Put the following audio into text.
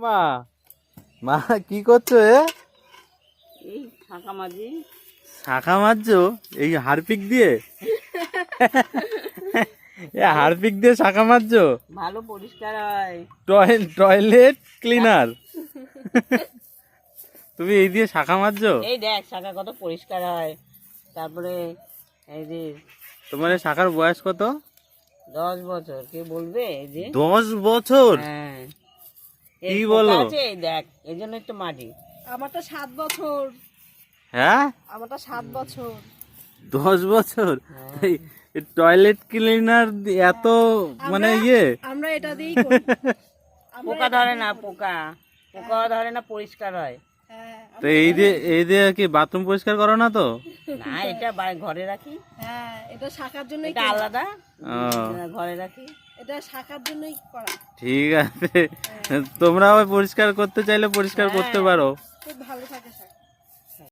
মা মা কি করছো? এই শাঁখা মাঝি। শাঁখা মারছো এই হারপিক দিয়ে? হারপিক দিয়ে শাঁখা মারছো? ভালো পরিষ্কার হয়। Toilet cleaner. তুমি এই দিয়ে শাঁখা মারছো? এই দেখ শাঁখা কত পরিষ্কার হয়। তারপরে এই যে তোমার এই শাঁখার বয়স কত? 10 বছর। কে বলবে? এই যে 10 বছর? হ্যাঁ কি বলো? এই দেখ এই জন্যই তো মাটি। আমারটা 7 বছর। হ্যাঁ আমারটা 7 বছর। 10 বছর? টয়লেট ক্লিনার এত মানে ইয়ে? আমরা এটা দিয়েই করি। পোকা ধরে না, পোকা ধরে না, পরিষ্কার হয়। হ্যাঁ তো এই দিয়ে কি বাথরুম পরিষ্কার করো না তো? না এটা ঘরে রাখি। হ্যাঁ এটা শাখার জন্যই এটা করা। আলাদা ও, ঘরে রাখি। এটা শাখার জন্যই করা। ঠিক আছে। তোমরা আবার পরিষ্কার করতে চাইলে পরিষ্কার করতে পারো। খুব ভালো থাকে শাখা।